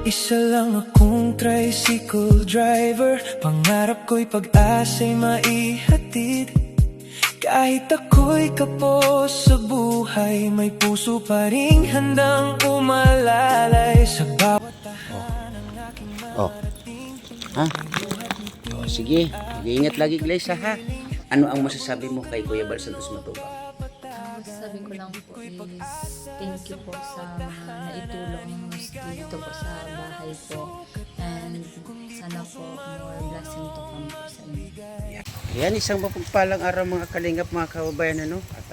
Isa lang akong tricycle driver, pangarap ko'y pag-asa'y maihatid. Kahit ako'y kapos sa buhay, may puso pa ring handang umalalay sa bawat tahanan ng aking marating. Ha? O, sige, mag-iingat lagi, Glyza, ha? Ano ang masasabi mo kay Kuya Bal Santos Matubang? Masasabi ko lang po is thank you po sa mga naitulong dito po sa bahay po, and sana po more blessing to come po sa inyo. Yan, isang mapagpalang araw mga kalingap, mga kababayan, ano? At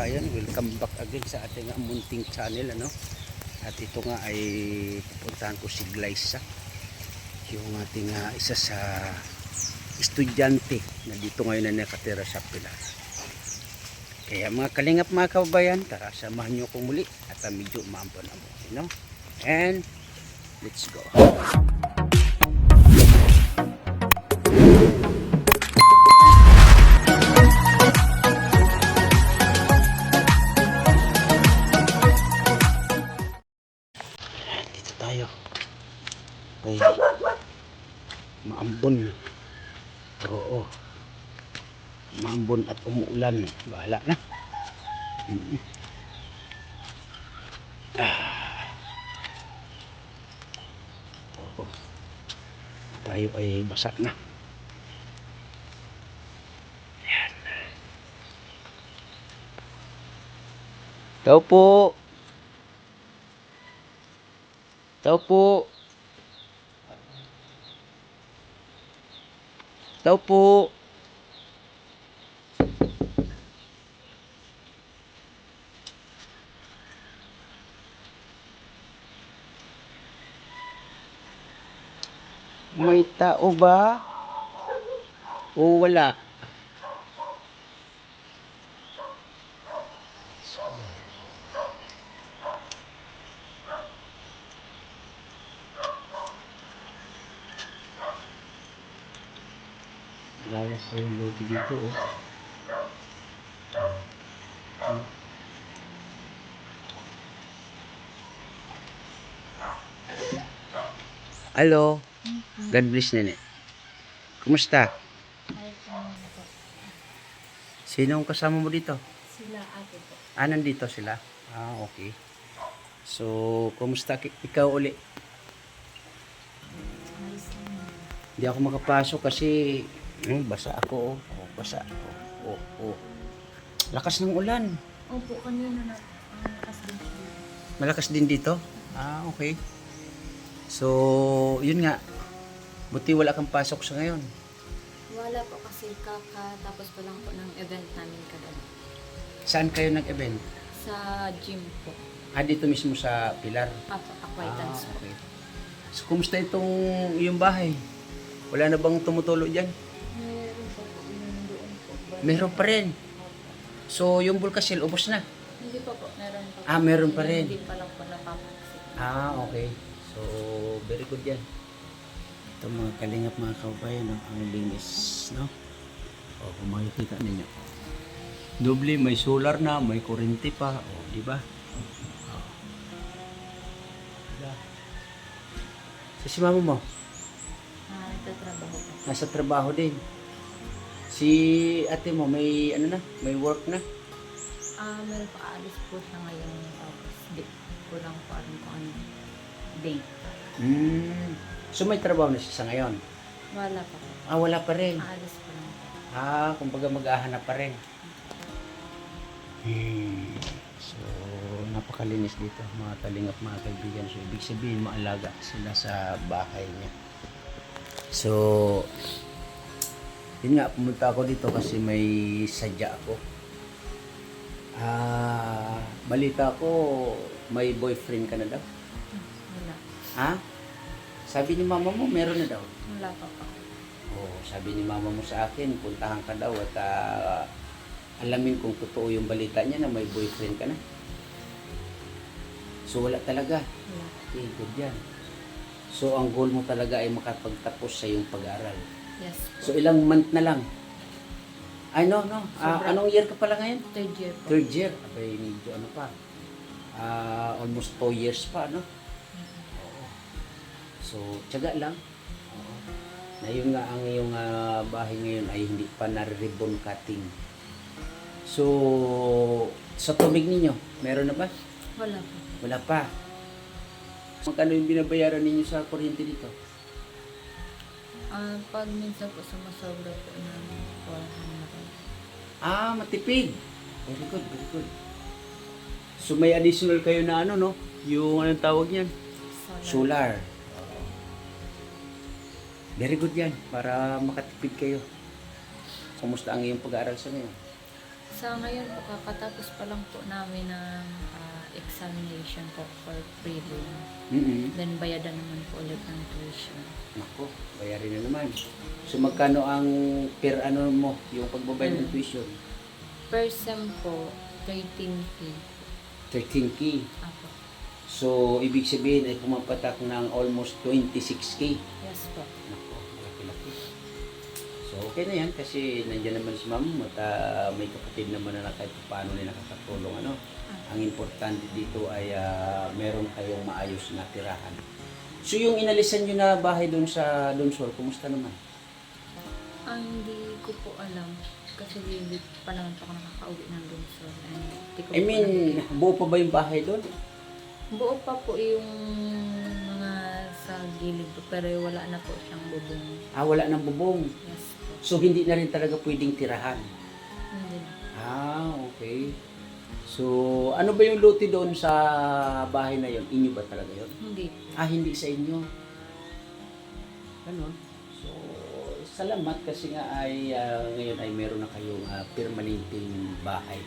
ayan, welcome back again sa ating munting channel, ano? At ito nga ay pupuntahan ko si Glyza, yung ating isa sa estudyante na dito ngayon na nakatira sa Pilar. Kaya mga kalingap, mga kababayan, tara, samahan nyo akong muli at medyo umaampon ang buhay, no? And let's go. Dito tayo. Ay, maambon. Oo. Maambon at umuulan. Bahala na. Oo. Tayo ay basa na. Ayan. Tao po. Tao po. Tao po. May tao ba? O wala? Lawas ko yung lote dito, oh. Hello. God bless, nene. Kumusta? Sino ang kasama mo dito? Sila ate po. Nandito sila? Okay. So, kumusta ikaw uli? Hindi ako makapasok kasi basa ako, oh. Basa. Oh. Lakas ng ulan. Opo, kanina na lakas din po. Malakas din dito? Okay. So, yun nga. Buti wala kang pasok sa ngayon. Wala po kasi kakatapos pa lang po ng event namin kagabi. Saan kayo nag-event? Sa gym po. Dito mismo sa Pilar? Acquaintance po. Okay. So, kumusta yung bahay? Wala na bang tumutulo dyan? Meron po po, yun doon po. Meron pa rin. So, yung Bulkasil, ubos na? Hindi pa po, meron pa po. Meron pa rin. Hindi pa lang po napapansin. Okay. So, very good yan. Ito mga kalingap, mga kababayan, no? Ang linis, no? Kung makikita ninyo. Doble, may solar na, may kurente pa. Di ba? Si mama mo? Nagtatrabaho po. Nasa trabaho din. Si ate mo, may may work na? Meron pa, aalis po siya ngayong August. Di ko lang po alam kung ano date. So may trabaho na siya sa ngayon? Wala pa po. Wala pa rin. Aalis pa lang po. Kumbaga maghahanap pa rin. So, napakalinis dito, mga kalingap, mga kaibigan. So, ibig sabihin, maalaga sila sa bahay niya. So, yun nga, pumunta ako dito kasi may sadya ako. Balita ko, may boyfriend ka na daw? Wala. Sabi ni mama mo, meron na daw. Wala pa po. Sabi ni mama mo sa akin, puntahan ka daw at alamin kung totoo yung balita niya na may boyfriend ka na. So wala talaga. Wala. Okay, good yan. So ang goal mo talaga ay makapagtapos sa iyong pag-aaral. Yes po. So ilang month na lang? No. Anong year ka pala ngayon? Third year po. Third year. Abay, medyo ano pa. Almost 2 years pa, no? So, tiyaga lang. Oo. Na yun nga ang iyong bahay ngayon ay hindi pa na-ribbon cutting. So, sa tubig ninyo, meron na ba? Wala po. Wala pa. Magkano yung binabayaran ninyo sa kuryente dito? Pag minsan po sumasobra po ng 400. Matipid. Very good, very good. So, may additional kayo na ano, no? Yung anong tawag yan? Solar. Very good yan, para makatipid kayo. Kumusta ang iyong pag-aaral sa ngayon? Sa ngayon po, kakatapos pa lang po namin ng examination po for prelim. Then bayadan naman po ulit ng tuition. Nako, bayarin na naman. So magkano ang per ano mo, yung pagbabayad ng tuition? Per sem po, 13K. 13K. Apo. So ibig sabihin ay pumapatak ng almost 26K. Yes po. Nako, malaki-laki. So okay na yan kasi nandiyan naman si ma'am at may kapatid naman na kahit paano nila nakakatulong ano. Ang importante dito ay meron kayong maayos na tirahan. So yung inalisan nyo na bahay doon sa Donsol, kumusta naman? Hindi ko po alam kasi hindi pa naman po ako nakakauwi ng Donsol. I mean, buo pa ba yung bahay doon? Buo pa po yung mga sa gilid po, pero wala na po siyang bubong. Wala nang bubong. Yes po. So hindi na rin talaga pwedeng tirahan. Hindi na. Okay. So, ano ba yung lote doon sa bahay na yon? Inyo ba talaga yon? Hindi. Hindi sa inyo. Ganon. So, salamat kasi nga ay ngayon ay meron na kayong permanenteng bahay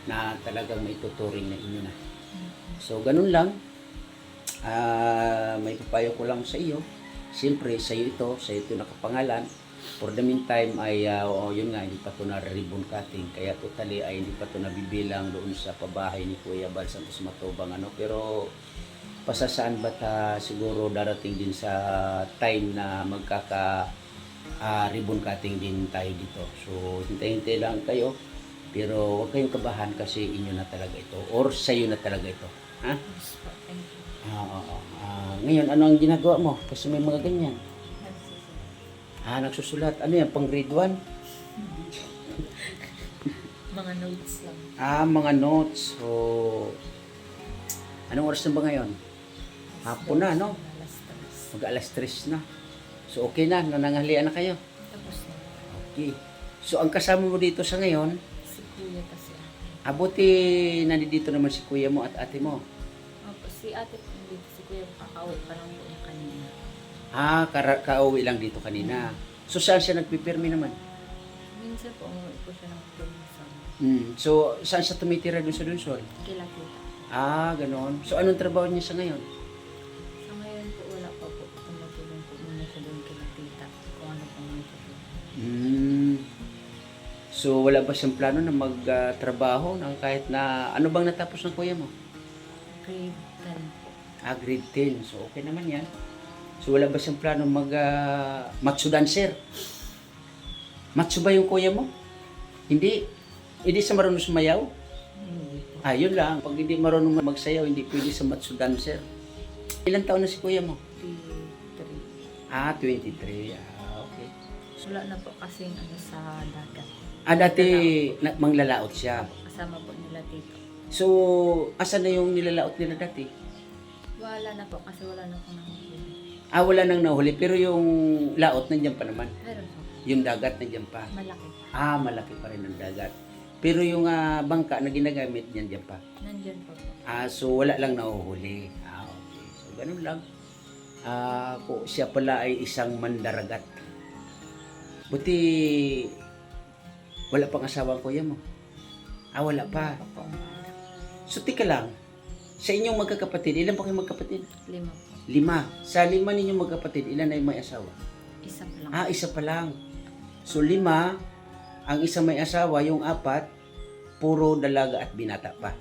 na talagang may tuturing na inyo na. So, ganun lang. May papayo ko lang sa iyo. Siyempre, sa iyo ito nakapangalan. For the meantime ay yun nga, hindi pa ito na-ribbon cutting, kaya totally ay hindi pa ito nabibilang doon sa pabahay ni Kuya Bal Santos Matubang ano. Pero pasasaan ba't siguro darating din sa time na magkaka ribbon cutting din tayo dito. So hintay-hintay lang kayo, pero huwag kayong kabahan kasi inyo na talaga ito or sa'yo na talaga ito. Ha? Yes po. Thank you. Ngayon, ano ang ginagawa mo? Kasi may mga ganyan. Nagsusulat. Ano yan? Pang grade 1? Mga notes lang. Mga notes. So, anong oras na ba ngayon? Hapon na, no? Alas 3. Mag-alas 3 na. So, okay na. Nananghalian na kayo. Tapos na. Okay. So, ang kasama mo dito sa ngayon, Si Kuya kasi ate. buti nandito naman si kuya mo at ate mo. Opo, si ate po hindi. Si Kuya kakauwi pa lang po niya kanina. Kauwi lang dito kanina. So, saan siya nagpipirmi naman? Minsan po, umuwi po siya ng promotion. So, saan siya tumitira doon sa Donsol? Kila-kita. Ganon. So, anong trabaho niya sa ngayon? Sa ngayon po, wala pa po. Tumutulong po muna siya doon kila-kita. Kung ano po mga tutulong. So, wala ba siyang plano na magtrabaho ng kahit na, ano bang natapos ng kuya mo? Grade 10 po. Grade 10. So, okay naman yan. So, wala ba siyang plano matsu dancer? Matsu ba yung kuya mo? Hindi. Hindi sa marunong sumayaw? Hindi po. Yun lang. Pag hindi marunong magsayaw, hindi pwede sa matsu dancer. Ilang taon na si kuya mo? 23. 23. Okay. Wala na po kasing ano sa dagat. Dati manglalaot siya. Kasama po nila tito. So, asan na yung nilalaot nila dati? Wala na po kasi wala na po nahuli. Wala nang nahuli. Pero yung laot, nandiyan pa naman. Meron po. Yung dagat, nandiyan pa. Malaki. Malaki pa rin ang dagat. Pero yung bangka na ginagamit, nandiyan pa. Nandyan po. So, wala lang nahuhuli. Okay. So, ganun lang. Siya pala ay isang mandaragat. Buti, wala pang asawa ang kuya mo. Wala pa. Wala pa po. So, tika lang. Sa inyong magkakapatid, ilan pa kayo magkapatid? 5 po. 5. Sa 5 ninyong magkapatid, ilan ay may asawa? Isa pa lang. Isa pa lang. So 5, ang isa may asawa, yung 4, puro dalaga at binata pa.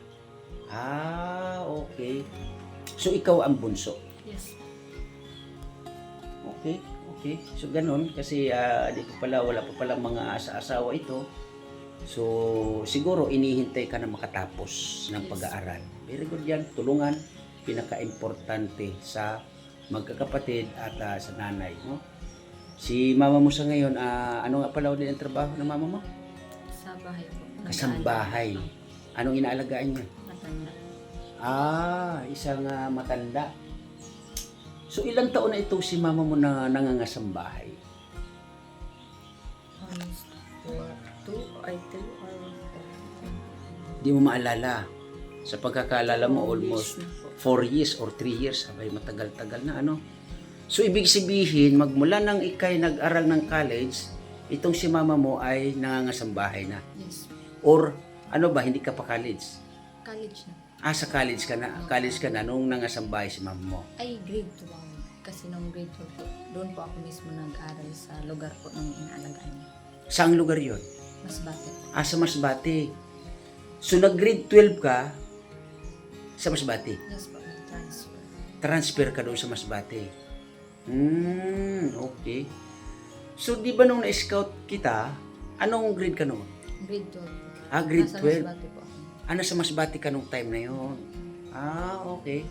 Okay. So ikaw ang bunso. Yes. Okay. So ganun, kasi dito pala, wala pa pala mga asawa ito. So siguro inihintay ka na makatapos ng Yes. pag-aaral. Very good yan. Tulungan. Pinaka-importante sa magkakapatid at sa nanay, no? Si mama mo sa ngayon, ano nga pala ulit ang trabaho ng mama mo? Sa bahay po. Kasambahay. Anong inaalagaan niya? Matanda. Isang matanda. So ilang taon na ito si mama mo na nangangasambahay? Almost 2 or 3 or 4. Di mo maalala. Sa pagkakaalala mo, almost 4 years or 3 years. Abay, matagal-tagal na ano. So, ibig sabihin, magmula nang ikay nag-aral ng college, itong si mama mo ay nangangasambahay na. Yes. Or, ano ba, hindi ka pa college? College na. Sa college ka na. College ka na nung nangasambahay si mama mo. Ay, grade 2 ako. Kasi nung grade 2 po, doon po ako mismo nag-aral sa lugar po nung inaalagaan niya. Saang lugar yon? Masbate. Sa Masbate. So, nag-grade 12 ka sa Masbate. Yes po, nag-transfer. Transfer ka doon sa Masbate. Okay. So, di ba nung na-scout kita, anong grade ka noon? Grade 12 po. Grade Nasa 12? Masbate po ako. Nasa Masbate ka nung time na yon. Okay.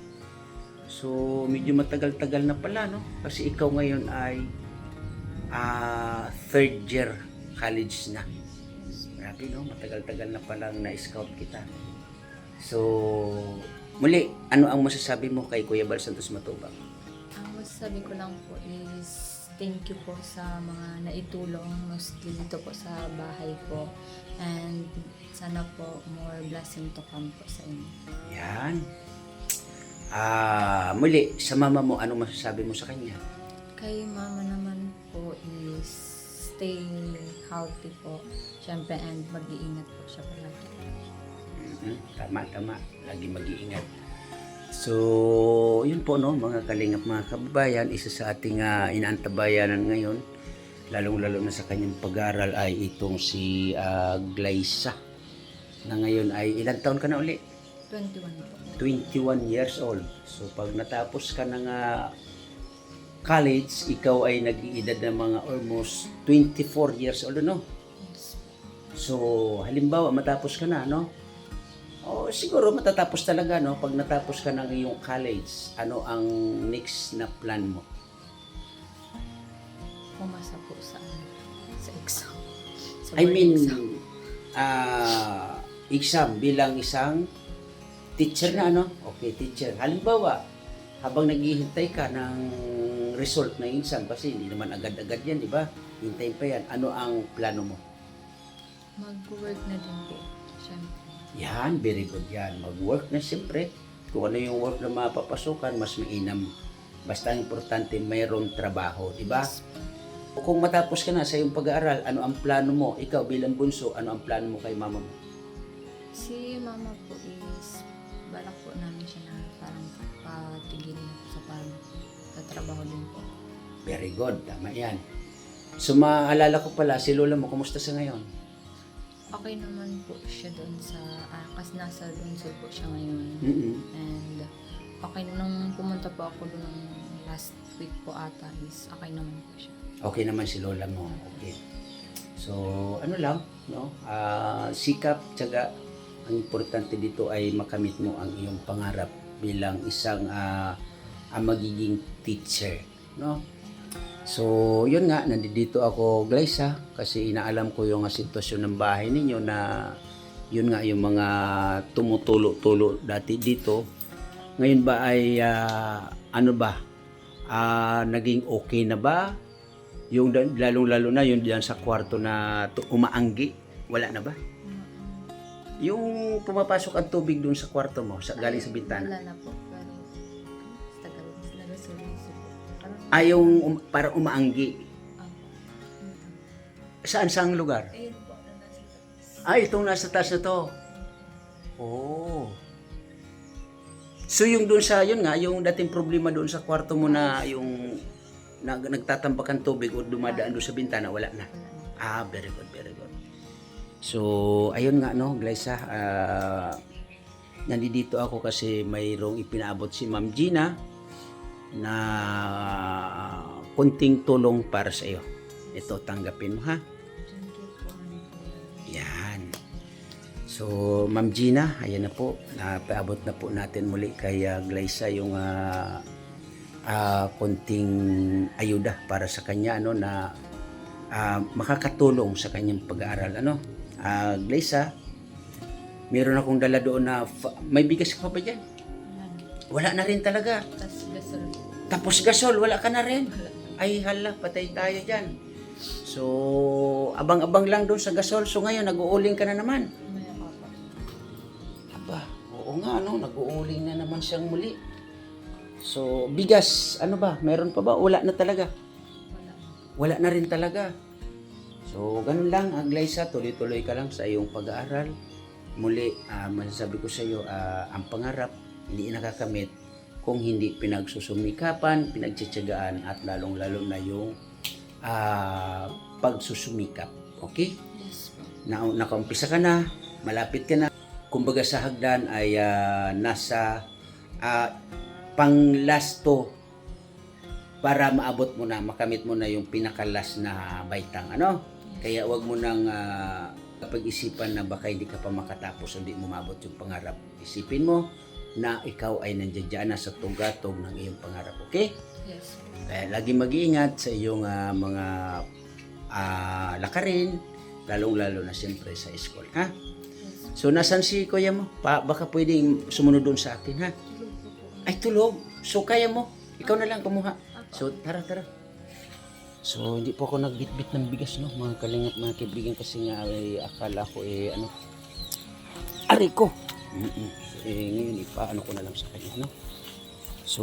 So, medyo matagal-tagal na pala, no? Kasi ikaw ngayon ay third year college na. Grabe, no? Matagal-tagal na palang na-scout kita. So, muli, ano ang masasabi mo kay Kuya Bal Santos Matubang? Ang masasabi ko lang po is thank you po sa mga naitulong mostly dito po sa bahay po. And sana po more blessing to come po sa inyo. Yan. Muli, sa mama mo, ano masasabi mo sa kanya? Kay mama naman po is stay healthy po. Siyempre, and mag-iingat po siya palagi. Tama. Lagi mag-iingat. So, yun po, no, mga kalingap, mga kababayan, isa sa ating inaantabayanan ngayon, lalong-lalo na sa kanyang pag-aaral ay itong si Glyza, na ngayon ay ilang taon ka na uli? 21 po. 21 years old. So, pag natapos ka ng college, ikaw ay nag-iedad ng mga almost 24 years old, no? Yes. So, halimbawa, matapos ka na, no? Siguro matatapos talaga, no? Pag natapos ka ng iyong college, ano ang next na plan mo? Pumasa po sa exam. Sa I board mean, exam. Exam bilang isang teacher na, ano? Okay, teacher. Halimbawa, habang naghihintay ka ng result ng exam, kasi hindi naman agad-agad yan, di ba? Hintayin pa yan. Ano ang plano mo? Mag-work na din po. Siyempre. Yan, very good yan. Mag-work na siyempre. Kung ano yung work na mapapasukan, mas mainam. Basta ang importante, mayroong trabaho, di ba? Yes. Kung matapos ka na sa iyong pag-aaral, ano ang plano mo? Ikaw bilang bunso, ano ang plano mo kay mama mo? Si mama po is balak po namin siya na parang patigil na po sa parang tatrabaho din po. Very good, tama yan. So maalala ko pala, si lola mo, kumusta sa ngayon? Okay naman po siya doon sa, kasi nasa lungsod po siya ngayon. And okay, nung pumunta po ako doon last week po ata is okay naman po siya. Okay naman si lola mo, okay. So ano lang, no? Sikap, tiyaga. Ang importante dito ay makamit mo ang iyong pangarap bilang isang magiging teacher, no? So, yun nga, nandito ako, Glyza, kasi inaalam ko yung sitwasyon ng bahay ninyo na yun nga yung mga tumutulo-tulo dati dito. Ngayon ba ay naging okay na ba? Yung lalong-lalo na yun diyan sa kwarto na umaanggi, wala na ba? Yung pumapasok ang tubig doon sa kwarto mo, galing sa bintana. Wala na po, pero nag-service po. Yung para umaanggi. Saan lugar? Ayun po, nasa taas. Itong nasa taas na to. So yung doon sa, yun nga, yung dating problema doon sa kwarto mo na yung nagtatambak ang tubig o dumadaan doon sa bintana, wala na. Very good, very good. So, ayun nga, no, Glyza, nandito ako kasi mayroong ipinaabot si Ma'am Gina na kunting tulong para sa iyo. Ito, tanggapin mo, ha? Thank you po. Yan. So, Ma'am Gina, ayan na po. Napaabot na po natin muli kay Glyza yung konting ayuda para sa kanya ano na makakatulong sa kanyang pag-aaral ano. Glyza, meron akong dala doon na may bigas ka pa ba dyan? Wala na rin talaga. Tas gasol. Tapos gasol, wala ka na rin. Wala. Ay hala, patay tayo dyan. So, abang-abang lang doon sa gasol. So ngayon, nag-uuling ka na naman. May papa. Aba, oo nga, no? Nag-uuling na naman siyang muli. So, bigas, ano ba? Meron pa ba? Wala na talaga. Wala. Wala na rin talaga. So, ganun lang, Glyza, tuloy-tuloy ka lang sa iyong pag-aaral. Muli, masasabi ko sa iyo, ang pangarap, hindi nakakamit kung hindi pinagsusumikapan, pinagtsitsagaan, at lalong-lalo na yung pagsusumikap. Okay? Yes po. Nakaumpisa ka na, malapit ka na. Kumbaga sa hagdan ay nasa pang-lasto para maabot mo na, makamit mo na yung pinakalas na baitang. Ano? Kaya wag mo nang pag-isipan na baka hindi ka pa makatapos, hindi mo maabot yung pangarap. Isipin mo na ikaw ay nandiyan na sa tugatog ng iyong pangarap. Okay? Yes po. Kaya lagi mag-iingat sa iyong mga lakarin, lalong-lalo na siyempre sa school, ha? Yes. So, nasan si kuya mo? Baka pwedeng sumunod doon sa akin, ha? Tulog po po. Ay, tulog. So, kaya mo. Ikaw na lang kumuha. So, tara. So, hindi po ako nagbitbit ng bigas, no? Mga kalingap, mga kaibigan, kasi nga ay akala ko, aray ko. Ngayon, ipaano ko na lang sa kanya, no? So,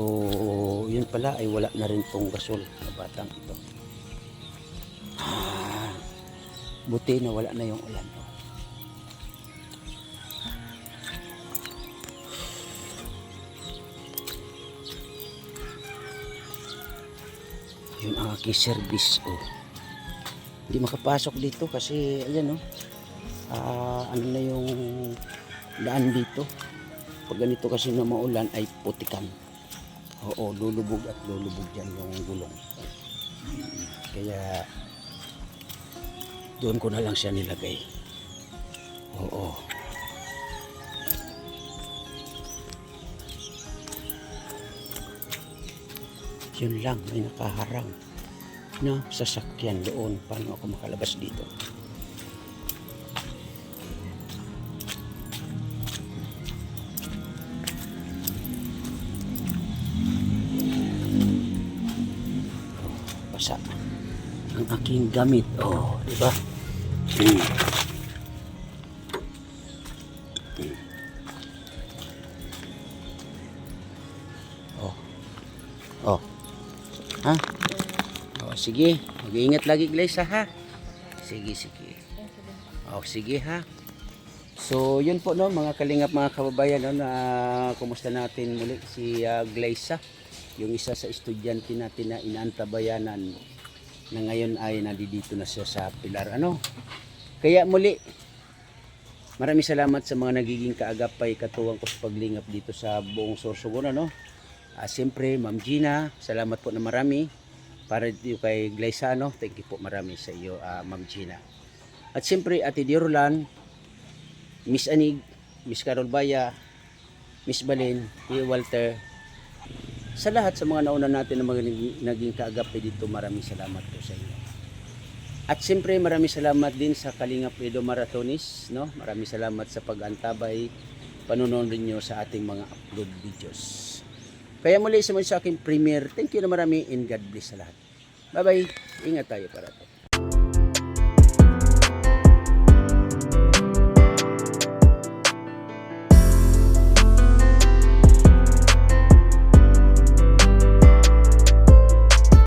yun pala ay wala na rin tong gasol na batang ito. Buti na wala na yung ulan. No? Yun ang aking service. Hindi makapasok dito kasi, ayan, no? Ano na yung daan dito. Pag ganito kasi na maulan ay putikan. Oo, lulubog at lulubog dyan yung gulong. Kaya doon ko na lang siya nilagay. Oo. Yun lang, may nakaharang na sasakyan doon. Paano ako makalabas dito? Basa ang aking gamit. Di ba? Ha? Sige. Mag-iingat lagi, Glyza, ha? Sige. Sige, ha? So, yun po, no, mga kalingap, mga kababayan, no, na kumusta natin muli si Glyza, yung isa sa estudyante natin na inaantabayanan na ngayon ay nandito na siya sa Pilar. Kaya muli, maraming salamat sa mga nagiging kaagapay, katuwang ko sa paglingap dito sa buong Sorsogon, siyempre, Ma'am Gina, salamat po na marami para dito kay Glyza, thank you po marami sa iyo, Ma'am Gina. At siyempre, Ate Dirolan, Miss Anig, Miss Carol Baya, Miss Balin, Kuya Walter, sa lahat sa mga nauna natin na mga naging kaagapay dito, maraming salamat po sa inyo. At siyempre, maraming salamat din sa Kalingap Edo Maratonis, Maraming salamat sa pag-antabay, panonood niyo sa ating mga upload videos. Kaya muli sa aking premiere, thank you na marami and God bless sa lahat. Bye-bye. Ingat tayo para to.